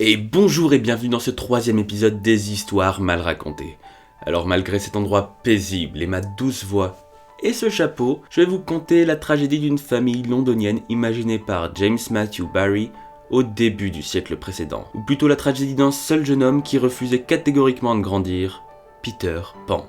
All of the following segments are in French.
Et bonjour et bienvenue dans ce troisième épisode des histoires mal racontées. Alors malgré cet endroit paisible et ma douce voix et ce chapeau, je vais vous conter la tragédie d'une famille londonienne imaginée par James Matthew Barrie au début du siècle précédent. Ou plutôt la tragédie d'un seul jeune homme qui refusait catégoriquement de grandir, Peter Pan.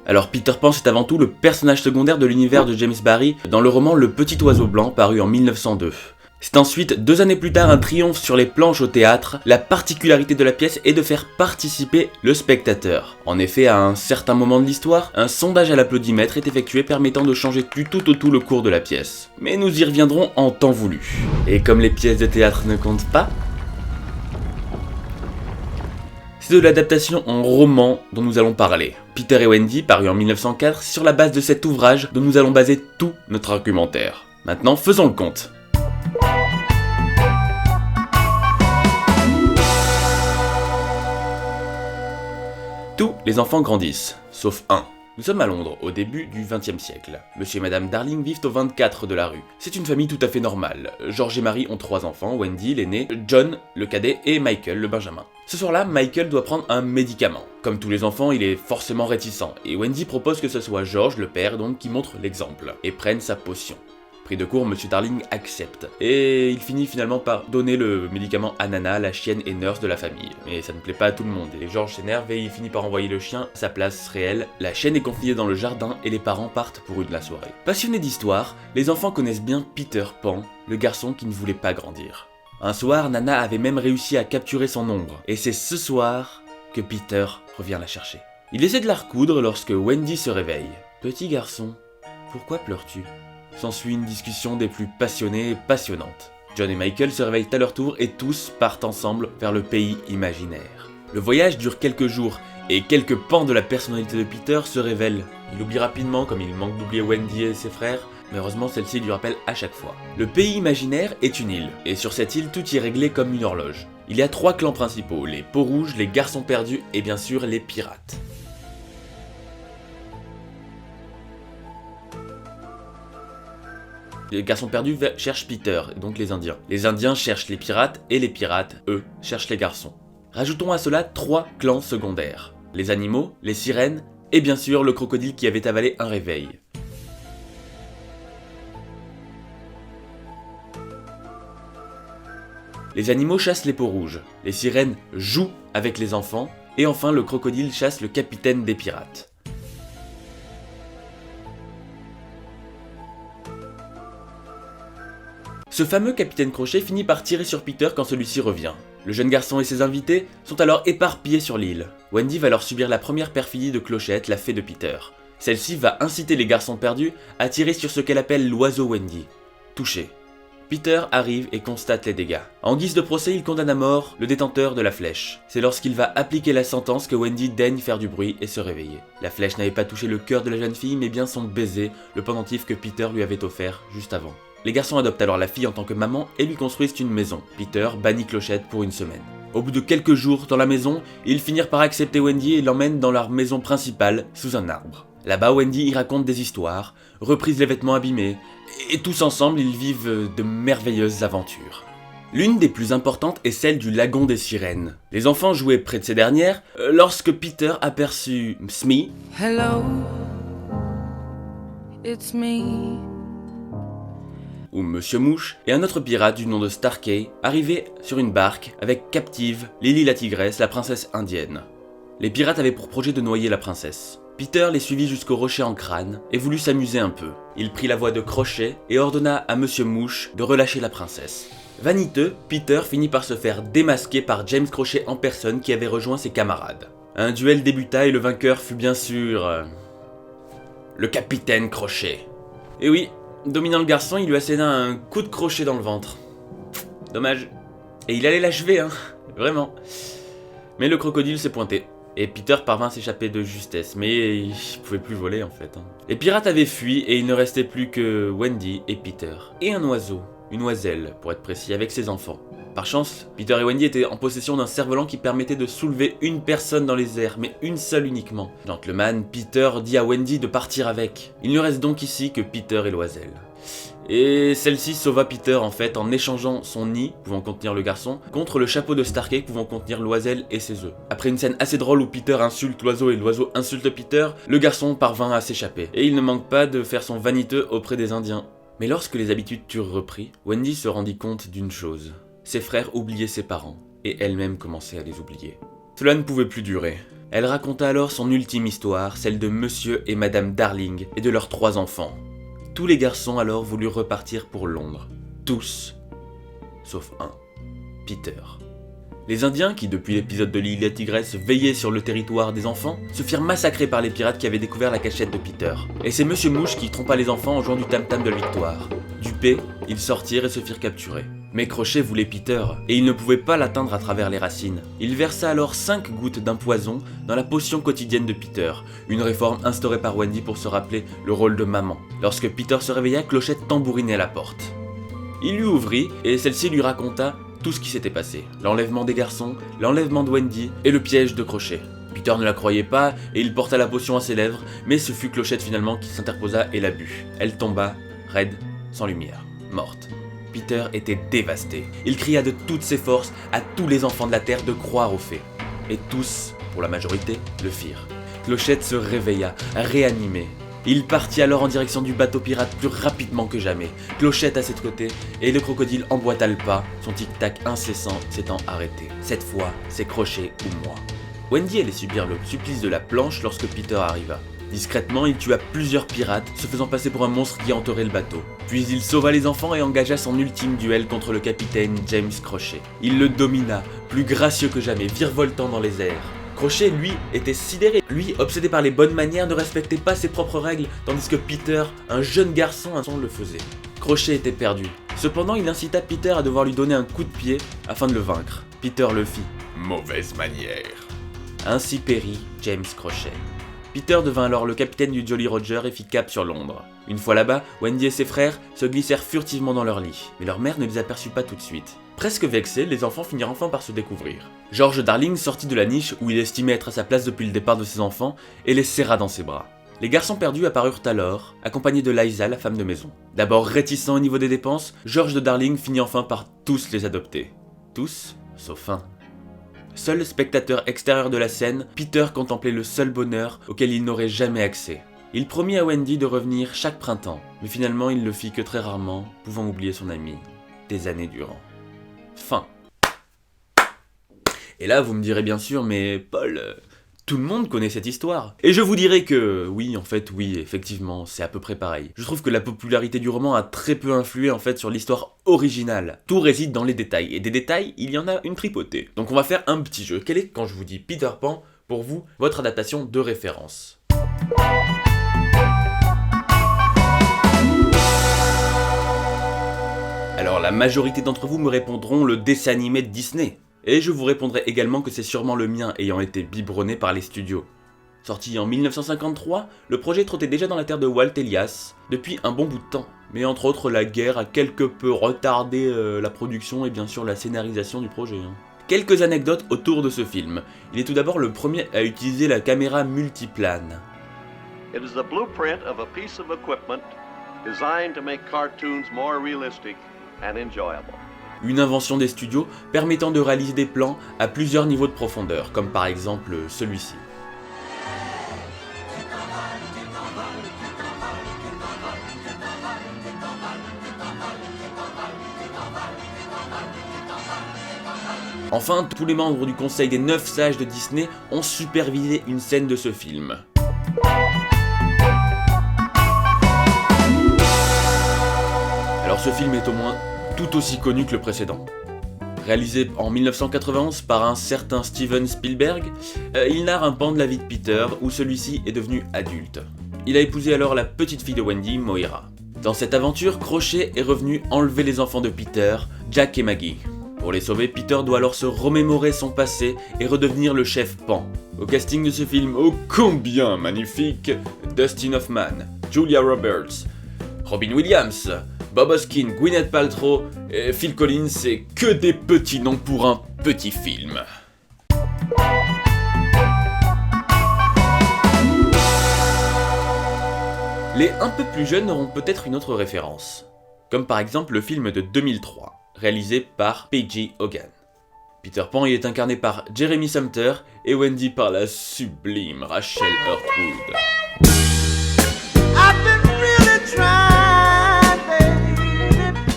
Alors Peter Pan c'est avant tout le personnage secondaire de l'univers de James Barrie dans le roman Le Petit Oiseau Blanc paru en 1902. C'est ensuite, 2 années plus tard, un triomphe sur les planches au théâtre. La particularité de la pièce est de faire participer le spectateur. En effet, à un certain moment de l'histoire, un sondage à l'applaudimètre est effectué permettant de changer du tout au tout le cours de la pièce. Mais nous y reviendrons en temps voulu. Et comme les pièces de théâtre ne comptent pas, c'est de l'adaptation en roman dont nous allons parler. Peter et Wendy, paru en 1904, sur la base de cet ouvrage dont nous allons baser tout notre argumentaire. Maintenant, faisons le compte. Tous les enfants grandissent, sauf un. Nous sommes à Londres, au début du XXe siècle. Monsieur et Madame Darling vivent au 24 de la rue. C'est une famille tout à fait normale. George et Mary ont 3 enfants, Wendy, l'aîné, John, le cadet, et Michael, le benjamin. Ce soir-là, Michael doit prendre un médicament. Comme tous les enfants, il est forcément réticent, et Wendy propose que ce soit George, le père, donc, qui montre l'exemple, et prenne sa potion. Pris de court, Monsieur Darling accepte, et il finit finalement par donner le médicament à Nana, la chienne et nurse de la famille. Mais ça ne plaît pas à tout le monde, et George s'énerve et il finit par envoyer le chien à sa place réelle. La chienne est confinée dans le jardin et les parents partent pour une la soirée. Passionnés d'histoire, les enfants connaissent bien Peter Pan, le garçon qui ne voulait pas grandir. Un soir, Nana avait même réussi à capturer son ombre, et c'est ce soir que Peter revient la chercher. Il essaie de la recoudre lorsque Wendy se réveille. « Petit garçon, pourquoi pleures-tu » S'ensuit une discussion des plus passionnées et passionnantes. John et Michael se réveillent à leur tour et tous partent ensemble vers le pays imaginaire. Le voyage dure quelques jours et quelques pans de la personnalité de Peter se révèlent. Il oublie rapidement comme il manque d'oublier Wendy et ses frères, mais heureusement celle-ci lui rappelle à chaque fois. Le pays imaginaire est une île, et sur cette île tout y est réglé comme une horloge. Il y a 3 clans principaux, les Peaux-Rouges, les Garçons Perdus et bien sûr les Pirates. Les Garçons Perdus cherchent Peter, donc les Indiens. Les Indiens cherchent les pirates, et les pirates, eux, cherchent les garçons. Rajoutons à cela 3 clans secondaires. Les animaux, les sirènes, et bien sûr le crocodile qui avait avalé un réveil. Les animaux chassent les Peaux-Rouges, les sirènes jouent avec les enfants, et enfin le crocodile chasse le capitaine des pirates. Ce fameux capitaine Crochet finit par tirer sur Peter quand celui-ci revient. Le jeune garçon et ses invités sont alors éparpillés sur l'île. Wendy va alors subir la première perfidie de Clochette, la fée de Peter. Celle-ci va inciter les Garçons Perdus à tirer sur ce qu'elle appelle l'oiseau Wendy. Touché. Peter arrive et constate les dégâts. En guise de procès, il condamne à mort le détenteur de la flèche. C'est lorsqu'il va appliquer la sentence que Wendy daigne faire du bruit et se réveiller. La flèche n'avait pas touché le cœur de la jeune fille, mais bien son baiser, le pendentif que Peter lui avait offert juste avant. Les garçons adoptent alors la fille en tant que maman et lui construisent une maison. Peter bannit Clochette pour une semaine. Au bout de quelques jours dans la maison, ils finirent par accepter Wendy et l'emmènent dans leur maison principale, sous un arbre. Là-bas, Wendy y raconte des histoires, reprise les vêtements abîmés, et tous ensemble, ils vivent de merveilleuses aventures. L'une des plus importantes est celle du lagon des sirènes. Les enfants jouaient près de ces dernières lorsque Peter aperçut Smee. Hello, it's me. Où Monsieur Mouche et un autre pirate du nom de Starkey arrivaient sur une barque avec captive Lily la tigresse, la princesse indienne. Les pirates avaient pour projet de noyer la princesse. Peter les suivit jusqu'au rocher en crâne et voulut s'amuser un peu. Il prit la voix de Crochet et ordonna à Monsieur Mouche de relâcher la princesse. Vaniteux, Peter finit par se faire démasquer par James Crochet en personne qui avait rejoint ses camarades. Un duel débuta et le vainqueur fut bien sûr... le capitaine Crochet. Et oui, Dominant le garçon, il lui asséna un coup de crochet dans le ventre. Dommage. Et il allait l'achever, hein, vraiment. Mais le crocodile s'est pointé. Et Peter parvint à s'échapper de justesse, mais il pouvait plus voler en fait. Les pirates avaient fui et il ne restait plus que Wendy et Peter. Et un oiseau, une oiselle pour être précis, avec ses enfants. Par chance, Peter et Wendy étaient en possession d'un cerf-volant qui permettait de soulever une personne dans les airs, mais une seule uniquement. Gentleman, Peter dit à Wendy de partir avec. Il ne reste donc ici que Peter et l'oiselle. Et celle-ci sauva Peter en fait en échangeant son nid, pouvant contenir le garçon, contre le chapeau de Starkey pouvant contenir l'oiselle et ses œufs. Après une scène assez drôle où Peter insulte l'oiseau et l'oiseau insulte Peter, le garçon parvint à s'échapper. Et il ne manque pas de faire son vaniteux auprès des Indiens. Mais lorsque les habitudes turent repris, Wendy se rendit compte d'une chose. Ses frères oubliaient ses parents, et elle-même commençait à les oublier. Cela ne pouvait plus durer. Elle raconta alors son ultime histoire, celle de Monsieur et Madame Darling et de leurs 3 enfants. Tous les garçons alors voulurent repartir pour Londres. Tous. Sauf un. Peter. Les Indiens, qui depuis l'épisode de l'île Tigresse veillaient sur le territoire des enfants, se firent massacrer par les pirates qui avaient découvert la cachette de Peter. Et c'est Monsieur Mouche qui trompa les enfants en jouant du tam-tam de la victoire. Dupés, ils sortirent et se firent capturer. Mais Crochet voulait Peter, et il ne pouvait pas l'atteindre à travers les racines. Il versa alors 5 gouttes d'un poison dans la potion quotidienne de Peter, une réforme instaurée par Wendy pour se rappeler le rôle de maman. Lorsque Peter se réveilla, Clochette tambourinait à la porte. Il lui ouvrit, et celle-ci lui raconta tout ce qui s'était passé. L'enlèvement des garçons, l'enlèvement de Wendy, et le piège de Crochet. Peter ne la croyait pas, et il porta la potion à ses lèvres, mais ce fut Clochette finalement qui s'interposa et la but. Elle tomba, raide, sans lumière, morte. Peter était dévasté. Il cria de toutes ses forces à tous les enfants de la Terre de croire aux fées. Et tous, pour la majorité, le firent. Clochette se réveilla, réanimé. Il partit alors en direction du bateau pirate plus rapidement que jamais. Clochette à ses côtés, et le crocodile emboîta le pas, son tic-tac incessant s'étant arrêté. Cette fois, c'est Crochet ou moi. Wendy allait subir le supplice de la planche lorsque Peter arriva. Discrètement, il tua plusieurs pirates, se faisant passer pour un monstre qui entourait le bateau. Puis il sauva les enfants et engagea son ultime duel contre le capitaine James Crochet. Il le domina, plus gracieux que jamais, virevoltant dans les airs. Crochet, lui, était sidéré. Lui, obsédé par les bonnes manières, ne respectait pas ses propres règles, tandis que Peter, un jeune garçon, le faisait. Crochet était perdu. Cependant, il incita Peter à devoir lui donner un coup de pied afin de le vaincre. Peter le fit. Mauvaise manière. Ainsi périt James Crochet. Peter devint alors le capitaine du Jolly Roger et fit cap sur Londres. Une fois là-bas, Wendy et ses frères se glissèrent furtivement dans leur lit, mais leur mère ne les aperçut pas tout de suite. Presque vexés, les enfants finirent enfin par se découvrir. George Darling sortit de la niche où il estimait être à sa place depuis le départ de ses enfants et les serra dans ses bras. Les garçons perdus apparurent alors, accompagnés de Liza, la femme de maison. D'abord réticent au niveau des dépenses, George de Darling finit enfin par tous les adopter. Tous, sauf un. Seul spectateur extérieur de la scène, Peter contemplait le seul bonheur auquel il n'aurait jamais accès. Il promit à Wendy de revenir chaque printemps, mais finalement il le fit que très rarement, pouvant oublier son ami, des années durant. Fin. Et là vous me direz bien sûr, mais Paul, tout le monde connaît cette histoire. Et je vous dirais que oui, en fait, oui, effectivement, c'est à peu près pareil. Je trouve que la popularité du roman a très peu influé en fait sur l'histoire originale. Tout réside dans les détails, et des détails, il y en a une tripotée. Donc on va faire un petit jeu. Quel est, quand je vous dis Peter Pan, pour vous, votre adaptation de référence ? Alors la majorité d'entre vous me répondront le dessin animé de Disney. Et je vous répondrai également que c'est sûrement le mien ayant été biberonné par les studios. Sorti en 1953, le projet trottait déjà dans la terre de Walt Elias depuis un bon bout de temps. Mais entre autres, la guerre a quelque peu retardé la production et bien sûr la scénarisation du projet. Quelques anecdotes autour de ce film. Il est tout d'abord le premier à utiliser la caméra multiplane. It is the blueprint of a piece of equipment designed to make cartoons more realistic and enjoyable. Une invention des studios permettant de réaliser des plans à plusieurs niveaux de profondeur, comme par exemple celui-ci. Enfin, tous les membres du conseil des 9 sages de Disney ont supervisé une scène de ce film. Alors ce film est au moins tout aussi connu que le précédent. Réalisé en 1991 par un certain Steven Spielberg, il narre un pan de la vie de Peter où celui-ci est devenu adulte. Il a épousé alors la petite fille de Wendy, Moira. Dans cette aventure, Crochet est revenu enlever les enfants de Peter, Jack et Maggie. Pour les sauver, Peter doit alors se remémorer son passé et redevenir le chef Pan. Au casting de ce film, ô combien magnifique, Dustin Hoffman, Julia Roberts, Robin Williams, Bob Hoskins, Gwyneth Paltrow et Phil Collins, c'est que des petits noms pour un petit film. Les un peu plus jeunes auront peut-être une autre référence, comme par exemple le film de 2003, réalisé par P.J. Hogan. Peter Pan y est incarné par Jeremy Sumpter et Wendy par la sublime Rachel Hurtwood.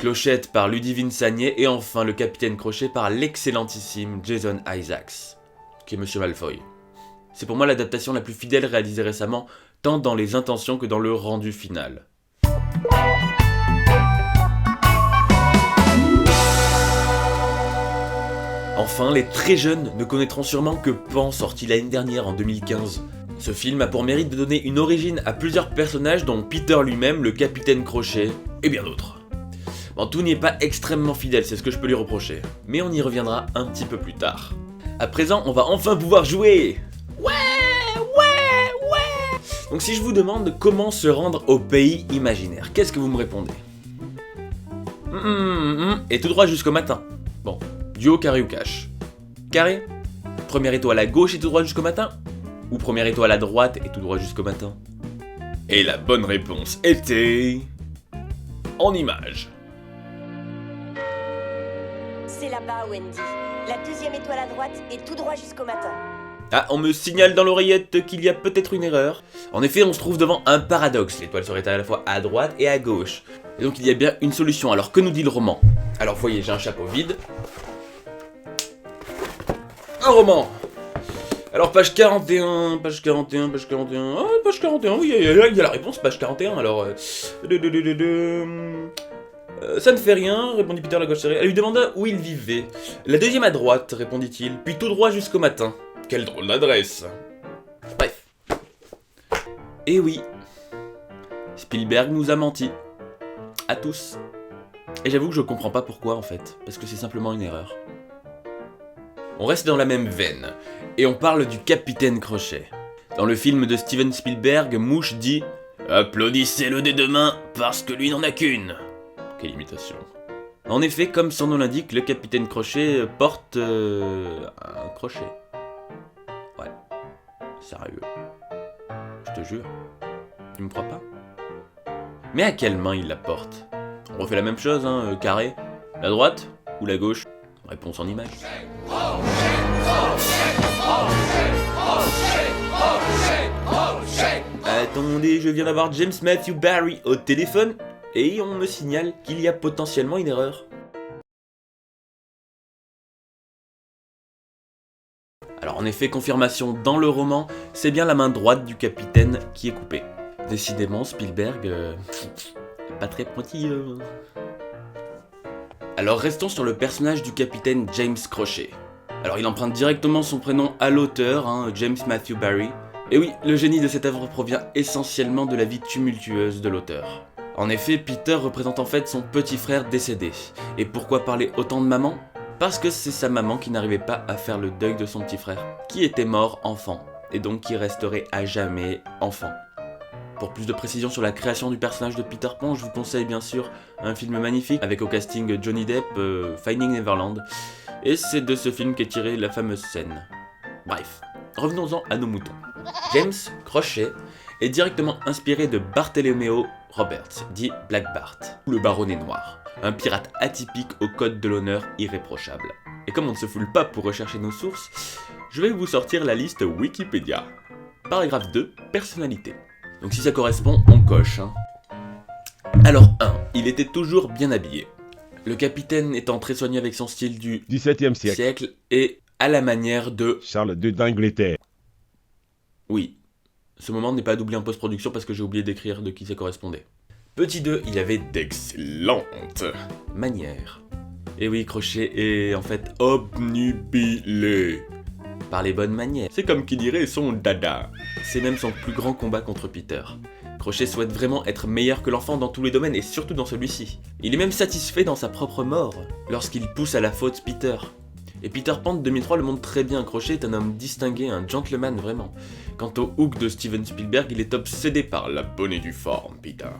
Clochette par Ludivine Sagné et enfin le Capitaine Crochet par l'excellentissime Jason Isaacs, qui est Monsieur Malfoy. C'est pour moi l'adaptation la plus fidèle réalisée récemment, tant dans les intentions que dans le rendu final. Enfin, les très jeunes ne connaîtront sûrement que Pan, sorti l'année dernière en 2015. Ce film a pour mérite de donner une origine à plusieurs personnages dont Peter lui-même, le Capitaine Crochet et bien d'autres. Bon, tout n'y est pas extrêmement fidèle, c'est ce que je peux lui reprocher, mais on y reviendra un petit peu plus tard. À présent, on va enfin pouvoir jouer. Ouais. Donc si je vous demande comment se rendre au pays imaginaire, qu'est-ce que vous me répondez? Et tout droit jusqu'au matin. Bon, duo, carré ou cash? Carré? Première étoile à gauche et tout droit jusqu'au matin? Ou première étoile à droite et tout droit jusqu'au matin? Et la bonne réponse était... en image. C'est là-bas, Wendy. La deuxième étoile à droite et tout droit jusqu'au matin. Ah, on me signale dans l'oreillette qu'il y a peut-être une erreur. En effet, on se trouve devant un paradoxe. L'étoile serait à la fois à droite et à gauche. Et donc il y a bien une solution. Alors que nous dit le roman? Alors voyez, j'ai un chapeau vide. Un roman. Alors page 41, page 41, page 41... Ah, page 41, oui, il y a la réponse, page 41. Alors... ça ne fait rien, répondit Peter la gauche serrée. Elle lui demanda où il vivait. La deuxième à droite, répondit-il, puis tout droit jusqu'au matin. Quelle drôle d'adresse. Bref. Et oui, Spielberg nous a menti. À tous. Et j'avoue que je comprends pas pourquoi en fait, parce que c'est simplement une erreur. On reste dans la même veine, et on parle du Capitaine Crochet. Dans le film de Steven Spielberg, Mouche dit « Applaudissez-le des deux mains, parce que lui n'en a qu'une ». Quelle imitation. En effet, comme son nom l'indique, le Capitaine Crochet porte un crochet. Ouais, sérieux. Je te jure. Tu me crois pas? Mais à quelle main il la porte? On refait la même chose, hein, carré. La droite ou la gauche? Réponse en image. Attendez, je viens d'avoir James Matthew Barry au téléphone et on me signale qu'il y a potentiellement une erreur. Alors en effet, confirmation dans le roman, c'est bien la main droite du capitaine qui est coupée. Décidément, Spielberg, pas très pointilleux. Alors restons sur le personnage du capitaine James Crochet. Alors il emprunte directement son prénom à l'auteur, James Matthew Barry. Et oui, le génie de cette œuvre provient essentiellement de la vie tumultueuse de l'auteur. En effet, Peter représente en fait son petit frère décédé. Et pourquoi parler autant de maman? Parce que c'est sa maman qui n'arrivait pas à faire le deuil de son petit frère, qui était mort enfant, et donc qui resterait à jamais enfant. Pour plus de précisions sur la création du personnage de Peter Pan, je vous conseille bien sûr un film magnifique avec au casting Johnny Depp, Finding Neverland, et c'est de ce film qu'est tirée la fameuse scène. Bref, revenons-en à nos moutons. James Crochet est directement inspiré de Barthélemy Roberts, dit Black Bart, ou le Baronnet Noir, un pirate atypique au code de l'honneur irréprochable. Et comme on ne se foule pas pour rechercher nos sources, je vais vous sortir la liste Wikipédia. Paragraphe 2, personnalité. Donc si ça correspond, on coche. Alors 1, il était toujours bien habillé. Le capitaine étant très soigné avec son style du XVIIe siècle et à la manière de Charles II d'Angleterre. Oui, ce moment n'est pas doublé en post-production parce que j'ai oublié d'écrire de qui ça correspondait. Petit 2, il avait d'excellentes manières. Et oui, Crochet est en fait obnubilé. par les bonnes manières. C'est comme qui dirait son dada. C'est même son plus grand combat contre Peter. Crochet souhaite vraiment être meilleur que l'enfant dans tous les domaines et surtout dans celui-ci. Il est même satisfait dans sa propre mort, lorsqu'il pousse à la faute Peter. Et Peter Pan de 2003 le montre très bien, Crochet est un homme distingué, un gentleman vraiment. Quant au Hook de Steven Spielberg, il est obsédé par la bonne et due forme, Peter.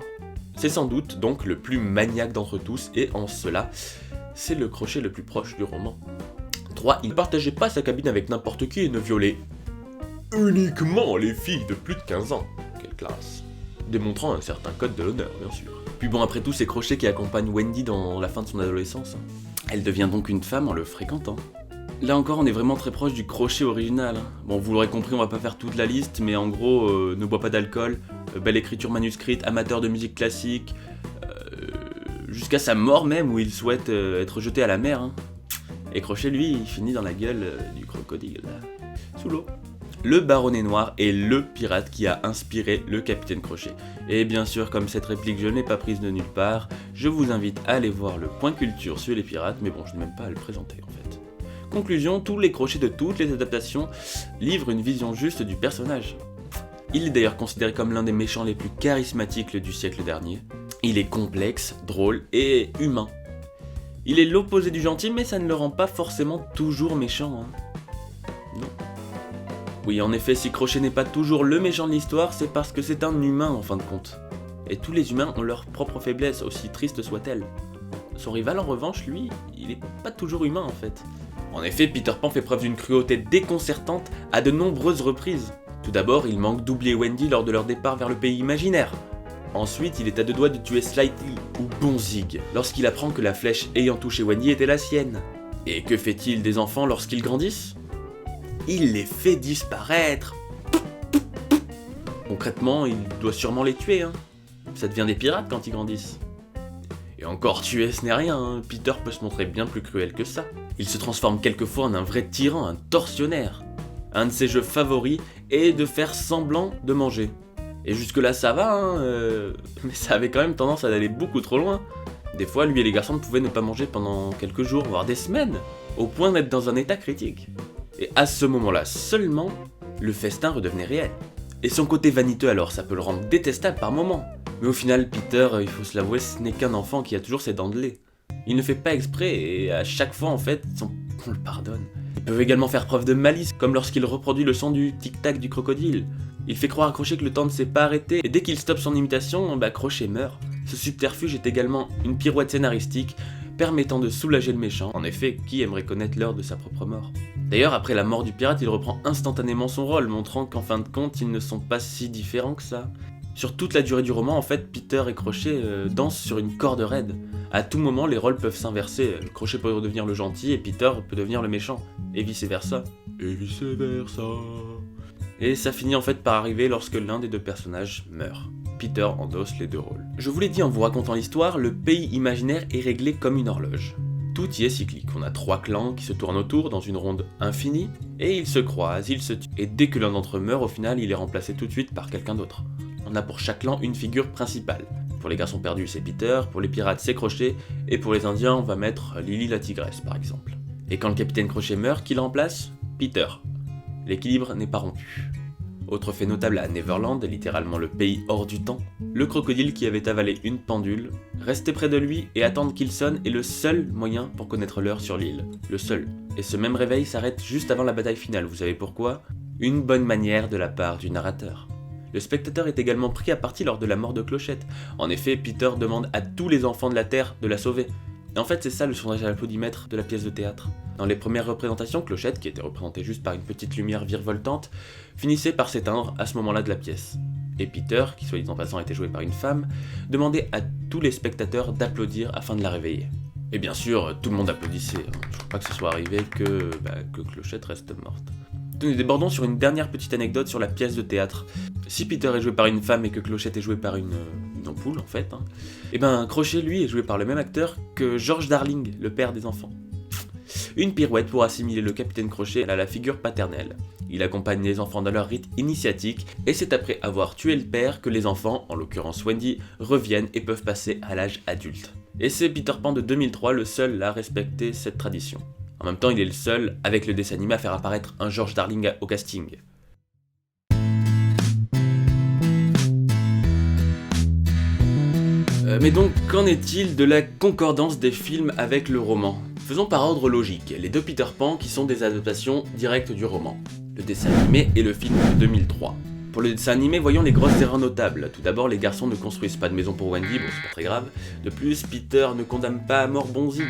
C'est sans doute donc le plus maniaque d'entre tous et en cela, c'est le Crochet le plus proche du roman. 3. Il ne partageait pas sa cabine avec n'importe qui et ne violait uniquement les filles de plus de 15 ans. Quelle classe. Démontrant un certain code de l'honneur, bien sûr. Puis bon, après tout, c'est Crochet qui accompagne Wendy dans la fin de son adolescence. Elle devient donc une femme en le fréquentant. Là encore, on est vraiment très proche du Crochet original. Bon, vous l'aurez compris, on va pas faire toute la liste, mais en gros, ne boit pas d'alcool, belle écriture manuscrite, amateur de musique classique, jusqu'à sa mort même, où il souhaite être jeté à la mer. Et Crochet, lui, il finit dans la gueule du crocodile, sous l'eau. Le Baronnet Noir est le pirate qui a inspiré le Capitaine Crochet. Et bien sûr, comme cette réplique je ne l'ai pas prise de nulle part, je vous invite à aller voir le point culture sur les pirates, mais bon, je n'ai même pas à le présenter en fait. Conclusion, tous les crochets de toutes les adaptations livrent une vision juste du personnage. Il est d'ailleurs considéré comme l'un des méchants les plus charismatiques du siècle dernier. Il est complexe, drôle et humain. Il est l'opposé du gentil, mais ça ne le rend pas forcément toujours méchant. Non. Oui, en effet, si Crochet n'est pas toujours le méchant de l'histoire, c'est parce que c'est un humain en fin de compte. Et tous les humains ont leurs propres faiblesses, aussi tristes soient-elles. Son rival en revanche, lui, il n'est pas toujours humain en fait. En effet, Peter Pan fait preuve d'une cruauté déconcertante à de nombreuses reprises. Tout d'abord, il manque d'oublier Wendy lors de leur départ vers le pays imaginaire. Ensuite, il est à deux doigts de tuer Slightly, ou Bonzig, lorsqu'il apprend que la flèche ayant touché Wendy était la sienne. Et que fait-il des enfants lorsqu'ils grandissent ? Il les fait disparaître. Concrètement, il doit sûrement les tuer. Ça devient des pirates quand ils grandissent. Et encore tuer, ce n'est rien. Peter peut se montrer bien plus cruel que ça. Il se transforme quelquefois en un vrai tyran, un tortionnaire. Un de ses jeux favoris est de faire semblant de manger. Et jusque-là ça va, mais ça avait quand même tendance à aller beaucoup trop loin. Des fois, lui et les garçons ne pouvaient ne pas manger pendant quelques jours, voire des semaines, au point d'être dans un état critique. Et à ce moment-là seulement, le festin redevenait réel. Et son côté vaniteux alors, ça peut le rendre détestable par moments. Mais au final, Peter, il faut se l'avouer, ce n'est qu'un enfant qui a toujours ses dents de lait. Il ne fait pas exprès, et à chaque fois en fait, on le pardonne. Ils peuvent également faire preuve de malice, comme lorsqu'il reproduit le son du tic-tac du crocodile. Il fait croire à Crochet que le temps ne s'est pas arrêté, et dès qu'il stoppe son imitation, Crochet meurt. Ce subterfuge est également une pirouette scénaristique, permettant de soulager le méchant. En effet, qui aimerait connaître l'heure de sa propre mort ? D'ailleurs, après la mort du pirate, il reprend instantanément son rôle, montrant qu'en fin de compte, ils ne sont pas si différents que ça. Sur toute la durée du roman, en fait, Peter et Crochet dansent sur une corde raide. À tout moment, les rôles peuvent s'inverser. Crochet peut redevenir le gentil et Peter peut devenir le méchant. Et vice versa. Et vice versa. Et ça finit en fait par arriver lorsque l'un des deux personnages meurt. Peter endosse les deux rôles. Je vous l'ai dit en vous racontant l'histoire, le pays imaginaire est réglé comme une horloge. Tout y est cyclique. On a 3 clans qui se tournent autour dans une ronde infinie, et ils se croisent, ils se tuent. Et dès que l'un d'entre eux meurt, au final, il est remplacé tout de suite par quelqu'un d'autre. On a pour chaque clan une figure principale. Pour les garçons perdus, c'est Peter, pour les pirates, c'est Crochet, et pour les Indiens, on va mettre Lily la tigresse, par exemple. Et quand le capitaine Crochet meurt, qui le remplace ? Peter. L'équilibre n'est pas rompu. Autre fait notable à Neverland, littéralement le pays hors du temps, le crocodile qui avait avalé une pendule, rester près de lui et attendre qu'il sonne est le seul moyen pour connaître l'heure sur l'île. Le seul. Et ce même réveil s'arrête juste avant la bataille finale, vous savez pourquoi ? Une bonne manière de la part du narrateur. Le spectateur est également pris à partie lors de la mort de Clochette. En effet, Peter demande à tous les enfants de la Terre de la sauver. Et en fait, c'est ça le sondage à l'applaudimètre de la pièce de théâtre. Dans les premières représentations, Clochette, qui était représentée juste par une petite lumière virevoltante, finissait par s'éteindre à ce moment-là de la pièce. Et Peter, qui soit dit en passant était joué par une femme, demandait à tous les spectateurs d'applaudir afin de la réveiller. Et bien sûr, tout le monde applaudissait. Je crois pas que ce soit arrivé que Clochette reste morte. Nous débordons sur une dernière petite anecdote sur la pièce de théâtre. Si Peter est joué par une femme et que Clochette est joué par une ampoule en fait, Crochet lui est joué par le même acteur que George Darling, le père des enfants. Une pirouette pour assimiler le capitaine Crochet à la figure paternelle. Il accompagne les enfants dans leur rite initiatique et c'est après avoir tué le père que les enfants, en l'occurrence Wendy, reviennent et peuvent passer à l'âge adulte. Et c'est Peter Pan de 2003 le seul à respecter cette tradition. En même temps, il est le seul, avec le dessin animé, à faire apparaître un George Darling au casting. Mais donc, qu'en est-il de la concordance des films avec le roman? Faisons par ordre logique, les deux Peter Pan qui sont des adaptations directes du roman, le dessin animé et le film de 2003. Pour le dessin animé, voyons les grosses erreurs notables. Tout d'abord, les garçons ne construisent pas de maison pour Wendy, bon c'est pas très grave. De plus, Peter ne condamne pas à mort Bonzig.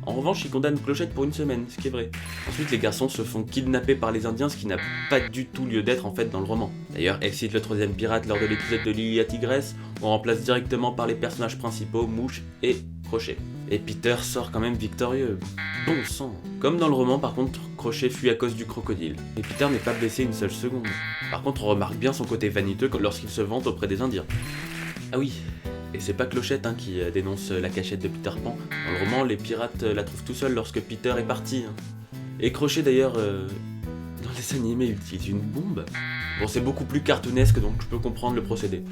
En revanche, il condamne Clochette pour une semaine, ce qui est vrai. Ensuite, les garçons se font kidnapper par les Indiens, ce qui n'a pas du tout lieu d'être en fait dans le roman. D'ailleurs, Exit le troisième pirate lors de l'épisode de Lily la Tigresse, on remplace directement par les personnages principaux, Mouche et Crochet. Et Peter sort quand même victorieux. Bon sang. Comme dans le roman, par contre, Crochet fuit à cause du crocodile. Et Peter n'est pas blessé une seule seconde. Par contre, on remarque bien son côté vaniteux lorsqu'il se vante auprès des Indiens. Ah oui, et c'est pas Clochette qui dénonce la cachette de Peter Pan. Dans le roman, les pirates la trouvent tout seuls lorsque Peter est parti. Et Crochet d'ailleurs, dans le dessin animé, il utilise une bombe. Bon, c'est beaucoup plus cartoonesque, donc je peux comprendre le procédé.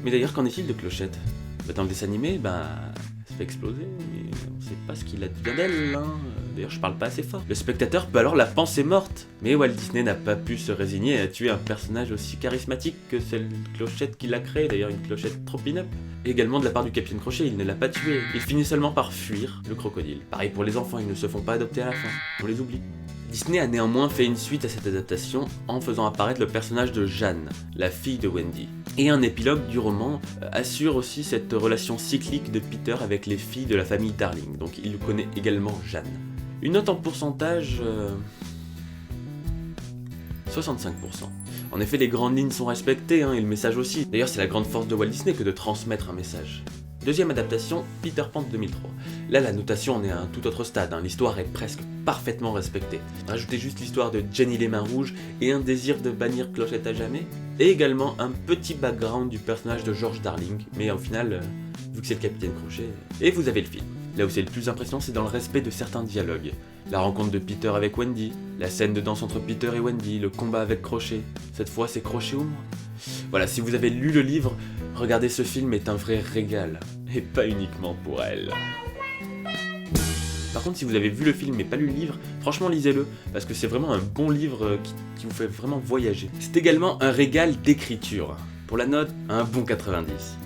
Mais d'ailleurs, qu'en est-il de Clochette? Dans le dessin animé, se fait exploser, mais on sait pas ce qu'il a dit d'elle, hein. D'ailleurs, je parle pas assez fort. Le spectateur peut alors la penser morte. Mais Walt Disney n'a pas pu se résigner à tuer un personnage aussi charismatique que celle de Clochette qu'il a créée, d'ailleurs une Clochette trop pin-up. Et également de la part du Capitaine Crochet, il ne l'a pas tué. Il finit seulement par fuir le crocodile. Pareil pour les enfants, ils ne se font pas adopter à la fin. On les oublie. Disney a néanmoins fait une suite à cette adaptation en faisant apparaître le personnage de Jeanne, la fille de Wendy. Et un épilogue du roman assure aussi cette relation cyclique de Peter avec les filles de la famille Darling, donc il connaît également Jeanne. Une note en pourcentage... 65%. En effet, les grandes lignes sont respectées, et le message aussi. D'ailleurs, c'est la grande force de Walt Disney que de transmettre un message. Deuxième adaptation, Peter Pan de 2003. Là, la notation en est à un tout autre stade, l'histoire est presque parfaitement respectée. Rajoutez juste l'histoire de Jenny les Mains Rouges et un désir de bannir Clochette à jamais, et également un petit background du personnage de George Darling, mais au final, vu que c'est le Capitaine Crochet, et vous avez le film. Là où c'est le plus impressionnant, c'est dans le respect de certains dialogues. La rencontre de Peter avec Wendy, la scène de danse entre Peter et Wendy, le combat avec Crochet. Cette fois, c'est Crochet ou moi. Voilà, si vous avez lu le livre, regardez ce film est un vrai régal. Et pas uniquement pour elle. Par contre, si vous avez vu le film mais pas lu le livre, franchement lisez-le, parce que c'est vraiment un bon livre qui vous fait vraiment voyager. C'est également un régal d'écriture. Pour la note, un bon 90.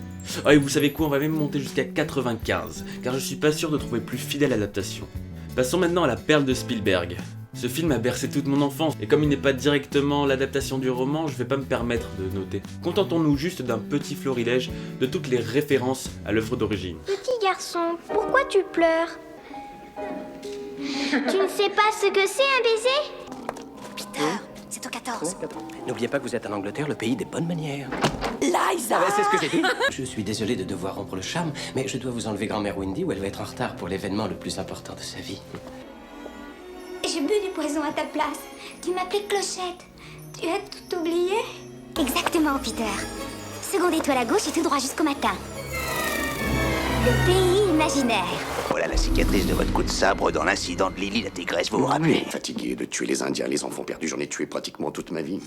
Oh, et vous savez quoi, on va même monter jusqu'à 95, car je suis pas sûr de trouver plus fidèle adaptation. Passons maintenant à la perle de Spielberg. Ce film a bercé toute mon enfance, et comme il n'est pas directement l'adaptation du roman, je vais pas me permettre de noter. Contentons-nous juste d'un petit florilège de toutes les références à l'œuvre d'origine. Petit garçon, pourquoi tu pleures? Tu ne sais pas ce que c'est un baiser? Peter, c'est au 14. N'oubliez pas que vous êtes en Angleterre, le pays des bonnes manières. Liza! C'est ce que j'ai dit. Je suis désolé de devoir rompre le charme, mais je dois vous enlever grand-mère Wendy ou elle va être en retard pour l'événement le plus important de sa vie. J'ai bu du poison à ta place. Tu m'appelais Clochette. Tu as tout oublié? Exactement, Peter. Seconde étoile à gauche et tout droit jusqu'au matin. Le pays imaginaire. Voilà la cicatrice de votre coup de sabre dans l'incident de Lily la Tigresse, vous vous rappelez? Fatigué de tuer les Indiens, les enfants perdus, j'en ai tué pratiquement toute ma vie.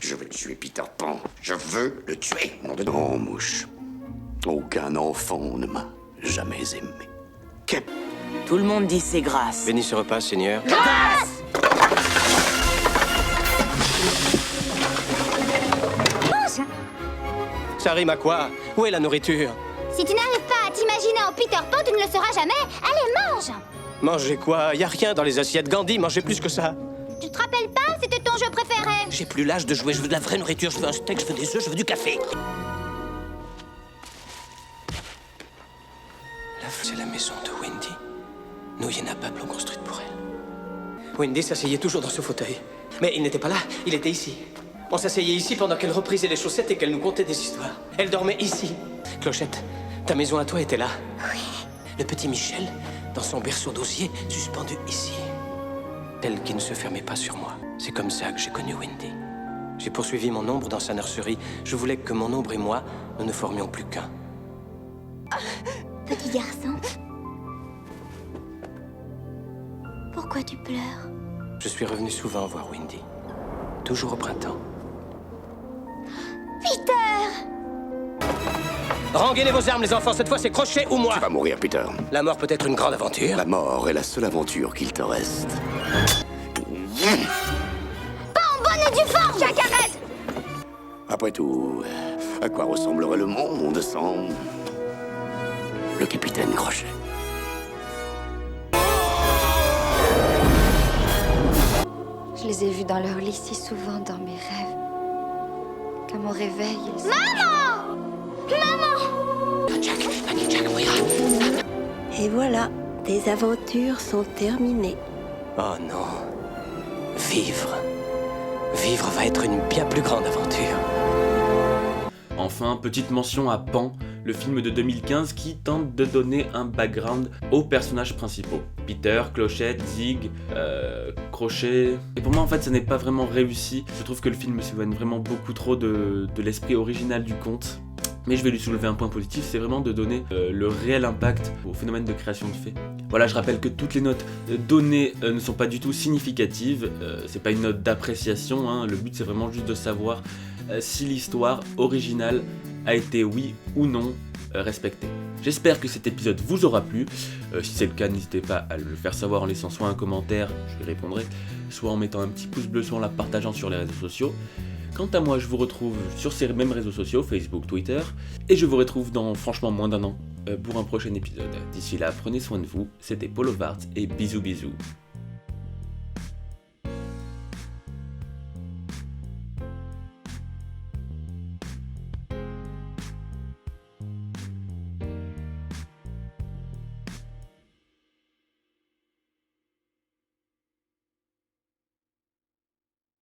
Je veux tuer Peter Pan. Je veux le tuer. Non, mouche. Aucun enfant ne m'a jamais aimé. Tout le monde dit c'est grâce. Bénis ce repas, Seigneur. Grâce! Mange! Ça rime à quoi? Où est la nourriture? Si tu n'arrives pas à t'imaginer en Peter Pan, tu ne le seras jamais. Allez, mange! Mangez quoi? Y a rien dans les assiettes. Gandhi, mangez plus que ça. Tu te rappelles pas? C'était ton jeu préféré. J'ai plus l'âge de jouer, je veux de la vraie nourriture. Je veux un steak, je veux des œufs, je veux du café. Là, c'est la maison de Wendy. Nous, il y en a pas blanc construite pour elle. Wendy s'asseyait toujours dans ce fauteuil. Mais il n'était pas là, il était ici. On s'asseyait ici pendant qu'elle reprisait les chaussettes et qu'elle nous contait des histoires. Elle dormait ici. Clochette, ta maison à toi était là. Oui. Le petit Michel, dans son berceau d'osier, suspendu ici. Elle qui ne se fermait pas sur moi. C'est comme ça que j'ai connu Wendy. J'ai poursuivi mon ombre dans sa nurserie. Je voulais que mon ombre et moi, nous ne formions plus qu'un. Petit garçon. Pourquoi tu pleures? Je suis revenu souvent voir Wendy. Toujours au printemps. Peter! Rengainez vos armes, les enfants, cette fois c'est Crochet ou moi. Tu vas mourir, Peter. La mort peut être une grande aventure. La mort est la seule aventure qu'il te reste. Pas en bonne et due forme. Jack, arrête. Après tout, à quoi ressemblerait le monde sans le capitaine Crochet? Je les ai vus dans leur lit si souvent dans mes rêves qu'à mon réveil, ils... Maman! Maman! Jack, Moira. Et voilà, tes aventures sont terminées. Oh non. Vivre. Vivre va être une bien plus grande aventure. Enfin, petite mention à Pan, le film de 2015 qui tente de donner un background aux personnages principaux. Peter, Clochette, Zig, Crochet... Et pour moi en fait ça n'est pas vraiment réussi, je trouve que le film s'éloigne vraiment beaucoup trop de l'esprit original du conte. Mais je vais lui soulever un point positif, c'est vraiment de donner le réel impact au phénomène de création de faits. Voilà, je rappelle que toutes les notes données ne sont pas du tout significatives, c'est pas une note d'appréciation, hein. Le but c'est vraiment juste de savoir si l'histoire originale a été oui ou non respectée. J'espère que cet épisode vous aura plu, si c'est le cas n'hésitez pas à le faire savoir en laissant soit un commentaire, je y répondrai, soit en mettant un petit pouce bleu, soit en la partageant sur les réseaux sociaux. Quant à moi, je vous retrouve sur ces mêmes réseaux sociaux, Facebook, Twitter, et je vous retrouve dans franchement moins d'un an pour un prochain épisode. D'ici là, prenez soin de vous, c'était Paul Ovart et bisous bisous.